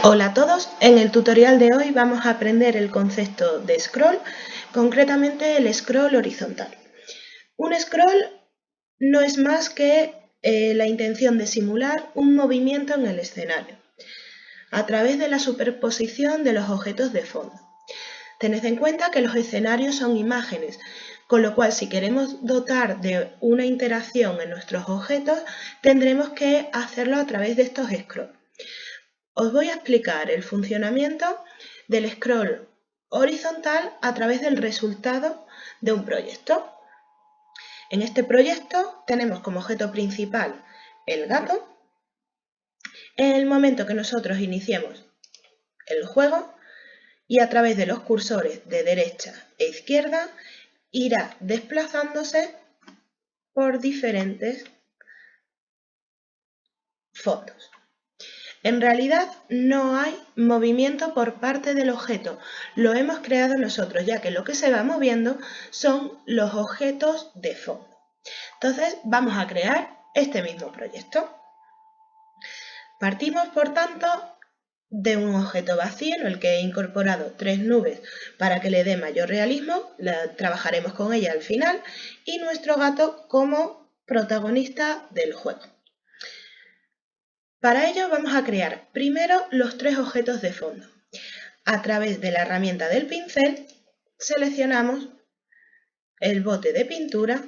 Hola a todos, en el tutorial de hoy vamos a aprender el concepto de scroll, concretamente el scroll horizontal. Un scroll no es más que la intención de simular un movimiento en el escenario a través de la superposición de los objetos de fondo. Tened en cuenta que los escenarios son imágenes, con lo cual si queremos dotar de una interacción en nuestros objetos, tendremos que hacerlo a través de estos scrolls. Os voy a explicar el funcionamiento del scroll horizontal a través del resultado de un proyecto. En este proyecto tenemos como objeto principal el gato. En el momento que nosotros iniciemos el juego y a través de los cursores de derecha e izquierda irá desplazándose por diferentes fondos. En realidad no hay movimiento por parte del objeto, lo hemos creado nosotros, ya que lo que se va moviendo son los objetos de fondo. Entonces vamos a crear este mismo proyecto. Partimos, por tanto, de un objeto vacío en el que he incorporado 3 nubes para que le dé mayor realismo, trabajaremos con ella al final, y nuestro gato como protagonista del juego. Para ello vamos a crear primero los 3 objetos de fondo. A través de la herramienta del pincel seleccionamos el bote de pintura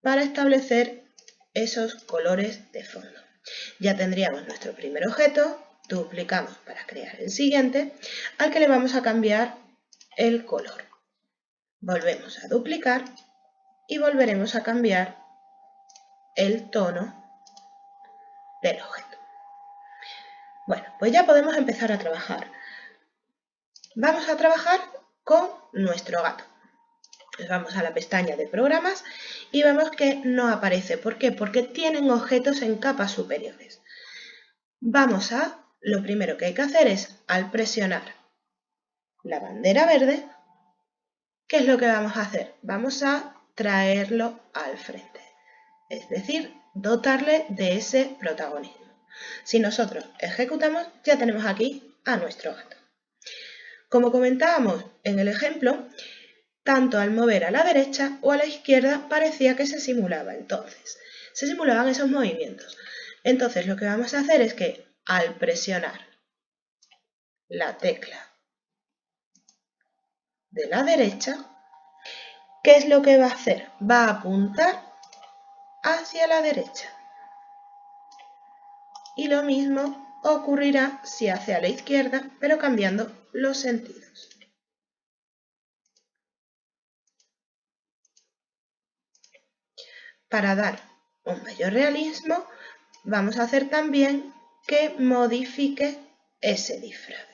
para establecer esos colores de fondo. Ya tendríamos nuestro primer objeto, duplicamos para crear el siguiente, al que le vamos a cambiar el color. Volvemos a duplicar y volveremos a cambiar el tono del objeto. Bueno, pues ya podemos empezar a trabajar. Vamos a trabajar con nuestro gato. Pues vamos a la pestaña de programas y vemos que no aparece. ¿Por qué? Porque tienen objetos en capas superiores. Lo primero que hay que hacer es, al presionar la bandera verde, ¿qué es lo que vamos a hacer? Vamos a traerlo al frente. Es decir, dotarle de ese protagonismo. Si nosotros ejecutamos, ya tenemos aquí a nuestro gato. Como comentábamos en el ejemplo, tanto al mover a la derecha o a la izquierda parecía que se simulaba. Entonces, se simulaban esos movimientos. Entonces, lo que vamos a hacer es que al presionar la tecla de la derecha, ¿qué es lo que va a hacer? Va a apuntar hacia la derecha. Y lo mismo ocurrirá si hace a la izquierda, pero cambiando los sentidos. Para dar un mayor realismo, vamos a hacer también que modifique ese disfraz.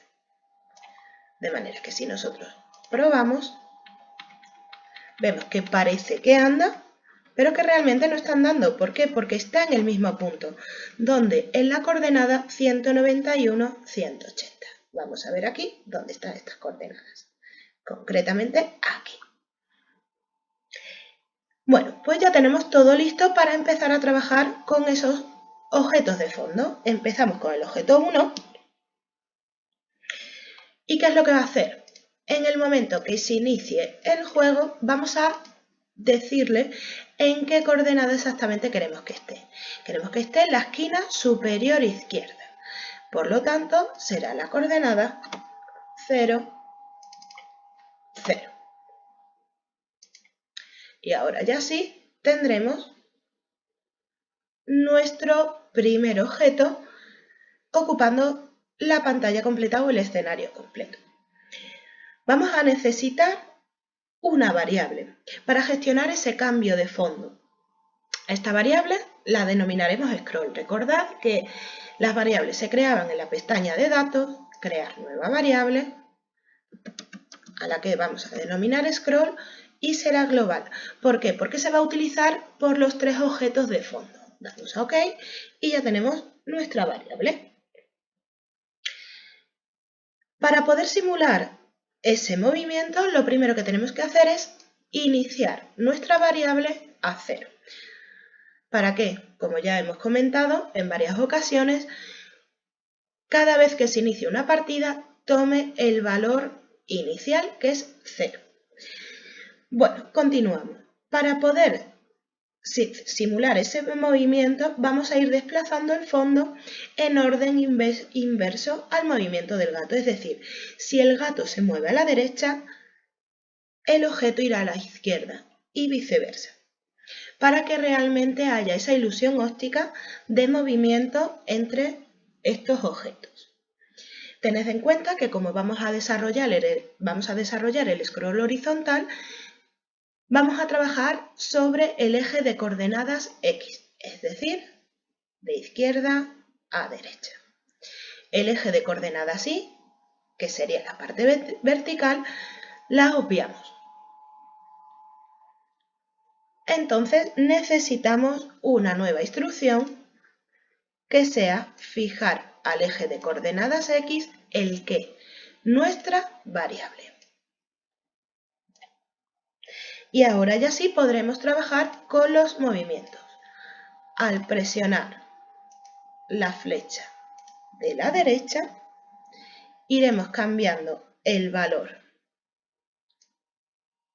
De manera que si nosotros probamos, vemos que parece que anda, pero que realmente no está andando. ¿Por qué? Porque está en el mismo punto, donde en la coordenada 191, 180. Vamos a ver aquí dónde están estas coordenadas. Concretamente aquí. Bueno, pues ya tenemos todo listo para empezar a trabajar con esos objetos de fondo. Empezamos con el objeto 1. ¿Y qué es lo que va a hacer? En el momento que se inicie el juego, vamos a decirle en qué coordenada exactamente queremos que esté. Queremos que esté en la esquina superior izquierda. Por lo tanto, será la coordenada 0, 0. Y ahora ya sí tendremos nuestro primer objeto ocupando la pantalla completa o el escenario completo. Vamos a necesitar una variable para gestionar ese cambio de fondo. Esta variable la denominaremos scroll. Recordad que las variables se creaban en la pestaña de datos, crear nueva variable, a la que vamos a denominar scroll y será global. ¿Por qué? Porque se va a utilizar por los 3 objetos de fondo. Damos a OK y ya tenemos nuestra variable. Para poder simular ese movimiento, lo primero que tenemos que hacer es iniciar nuestra variable a 0. ¿Para qué? Como ya hemos comentado en varias ocasiones, cada vez que se inicie una partida, tome el valor inicial, que es 0. Bueno, continuamos. Para poder simular ese movimiento, vamos a ir desplazando el fondo en orden inverso al movimiento del gato. Es decir, si el gato se mueve a la derecha, el objeto irá a la izquierda y viceversa, para que realmente haya esa ilusión óptica de movimiento entre estos objetos. Tened en cuenta que como vamos a desarrollar el scroll horizontal, vamos a trabajar sobre el eje de coordenadas X, es decir, de izquierda a derecha. El eje de coordenadas Y, que sería la parte vertical, la obviamos. Entonces necesitamos una nueva instrucción que sea fijar al eje de coordenadas X el que, nuestra variable. Y ahora ya sí podremos trabajar con los movimientos. Al presionar la flecha de la derecha, iremos cambiando el valor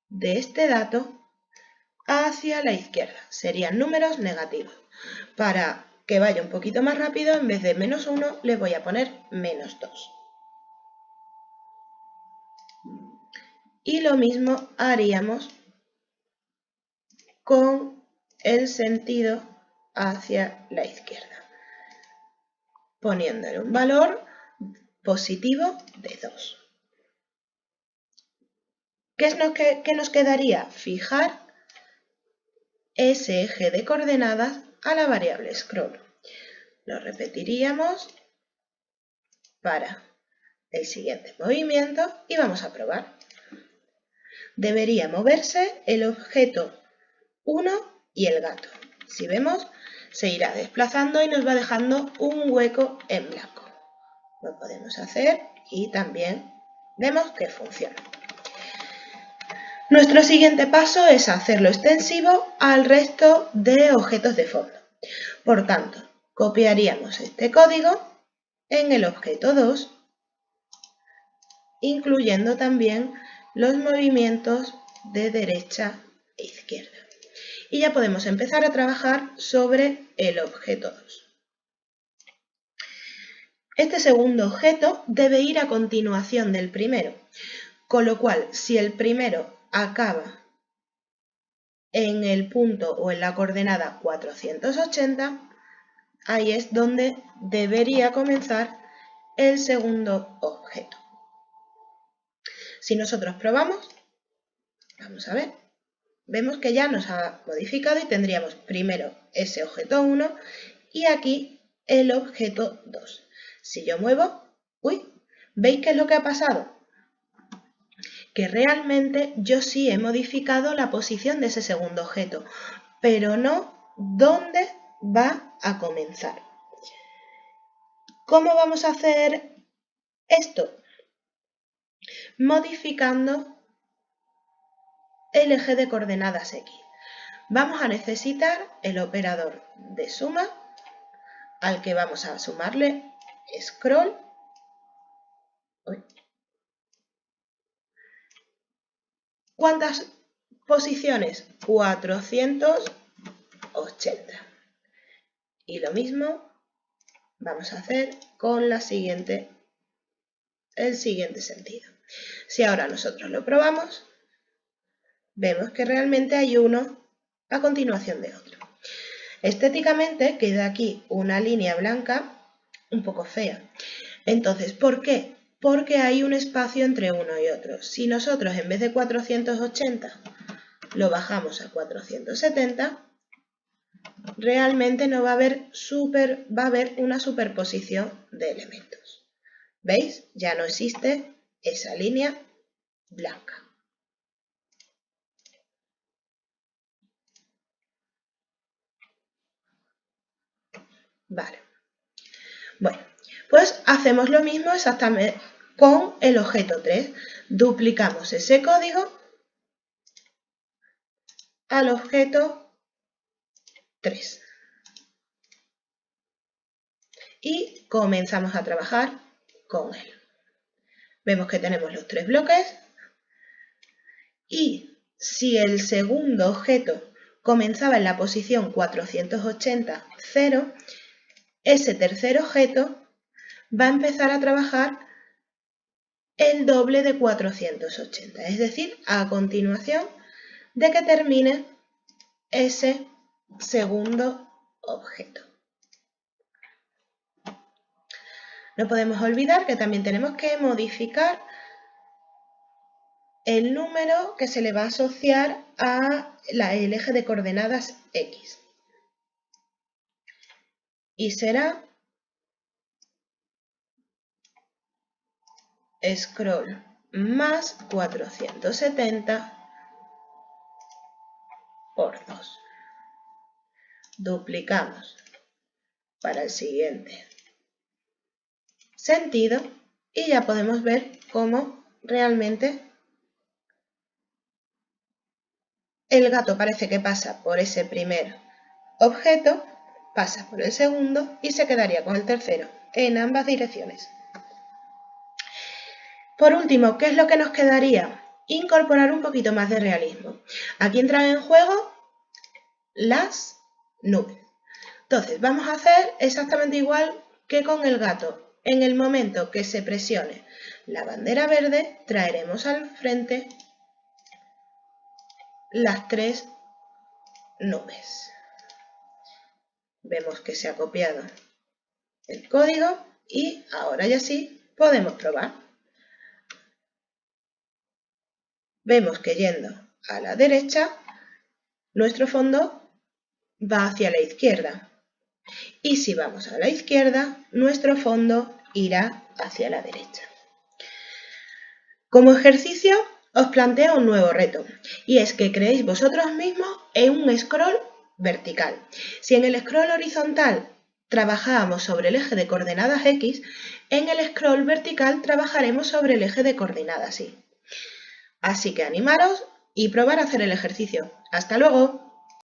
de este dato hacia la izquierda. Serían números negativos. Para que vaya un poquito más rápido, en vez de -1, le voy a poner -2. Y lo mismo haríamos con el sentido hacia la izquierda, poniéndole un valor positivo de 2. ¿Qué nos quedaría? Fijar ese eje de coordenadas a la variable scroll. Lo repetiríamos para el siguiente movimiento y vamos a probar. Debería moverse el objeto 1 y el gato. Si vemos, se irá desplazando y nos va dejando un hueco en blanco. Lo podemos hacer y también vemos que funciona. Nuestro siguiente paso es hacerlo extensivo al resto de objetos de fondo. Por tanto, copiaríamos este código en el objeto 2, incluyendo también los movimientos de derecha e izquierda. Y ya podemos empezar a trabajar sobre el objeto 2. Este segundo objeto debe ir a continuación del primero, con lo cual, si el primero acaba en el punto o en la coordenada 480, ahí es donde debería comenzar el segundo objeto. Si nosotros probamos, vamos a ver, vemos que ya nos ha modificado y tendríamos primero ese objeto 1 y aquí el objeto 2. Si yo muevo, ¿veis qué es lo que ha pasado? Que realmente yo sí he modificado la posición de ese segundo objeto, pero no dónde va a comenzar. ¿Cómo vamos a hacer esto? Modificando el eje de coordenadas X. Vamos a necesitar el operador de suma, al que vamos a sumarle scroll. ¿Cuántas posiciones? 480. Y lo mismo vamos a hacer con el siguiente sentido. Si ahora nosotros lo probamos, vemos que realmente hay uno a continuación de otro. Estéticamente queda aquí una línea blanca un poco fea. Entonces, ¿por qué? Porque hay un espacio entre uno y otro. Si nosotros en vez de 480 lo bajamos a 470, realmente no va a haber va a haber una superposición de elementos. ¿Veis? Ya no existe esa línea blanca. Vale. Bueno, pues hacemos lo mismo exactamente con el objeto 3. Duplicamos ese código al objeto 3. y comenzamos a trabajar con él. Vemos que tenemos los 3 bloques y si el segundo objeto comenzaba en la posición 480, 0, ese tercer objeto va a empezar a trabajar el doble de 480, es decir, a continuación de que termine ese segundo objeto. No podemos olvidar que también tenemos que modificar el número que se le va a asociar al eje de coordenadas X. Y será scroll más 470 por 2. Duplicamos para el siguiente sentido y ya podemos ver cómo realmente el gato parece que pasa por ese primer objeto, pasa por el segundo y se quedaría con el tercero en ambas direcciones. Por último, ¿qué es lo que nos quedaría? Incorporar un poquito más de realismo. Aquí entran en juego las nubes. Entonces, vamos a hacer exactamente igual que con el gato. En el momento que se presione la bandera verde, traeremos al frente las 3 nubes. Vemos que se ha copiado el código y ahora ya sí podemos probar. Vemos que yendo a la derecha, nuestro fondo va hacia la izquierda. Y si vamos a la izquierda, nuestro fondo irá hacia la derecha. Como ejercicio, os planteo un nuevo reto, y es que creéis vosotros mismos en un scroll vertical. Si en el scroll horizontal trabajábamos sobre el eje de coordenadas X, en el scroll vertical trabajaremos sobre el eje de coordenadas Y. Así que animaros y probar a hacer el ejercicio. ¡Hasta luego!